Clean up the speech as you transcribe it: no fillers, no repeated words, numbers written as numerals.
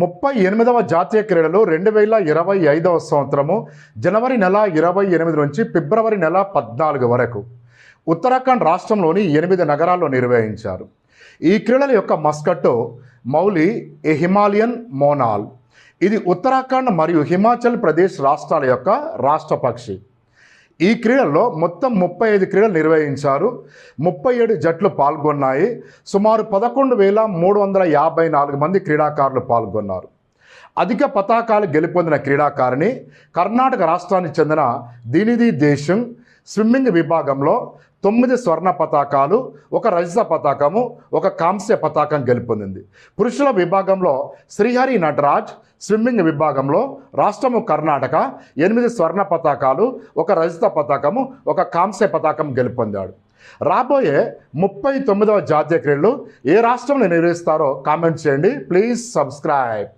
38వ జాతీయ క్రీడలు 2025వ సంవత్సరము జనవరి నెల 28 నుంచి ఫిబ్రవరి నెల 14 వరకు ఉత్తరాఖండ్ రాష్ట్రంలోని 8 నగరాల్లో నిర్వహించారు. ఈ క్రీడల యొక్క మస్కట్ మౌలి ఏ హిమాలయన్ మోనాల్. ఇది ఉత్తరాఖండ్ మరియు హిమాచల్ ప్రదేశ్ రాష్ట్రాల యొక్క రాష్ట్ర పక్షి. ఈ క్రీడల్లో మొత్తం 35 క్రీడలు నిర్వహించారు. 37 జట్లు పాల్గొన్నాయి. సుమారు 11,354 మంది క్రీడాకారులు పాల్గొన్నారు. అధిక పతాకాలు గెలుపొందిన క్రీడాకారిణి కర్ణాటక రాష్ట్రానికి చెందిన దినిధి దేశంగ్. స్విమ్మింగ్ విభాగంలో 9 స్వర్ణ పతాకాలు, 1 రజత పతాకము, 1 కాంస్య పతాకం గెలుపొందింది. పురుషుల విభాగంలో శ్రీహరి నటరాజ్ స్విమ్మింగ్ విభాగంలో రాష్ట్రము కర్ణాటక 8 స్వర్ణ పతాకాలు, 1 రజత పతాకము, 1 కాంస్య పతాకం గెలుపొందాడు. రాబోయే 39వ జాతీయ క్రీడలు ఏ రాష్ట్రంలో నిర్వహిస్తారో కామెంట్ చేయండి. Please subscribe.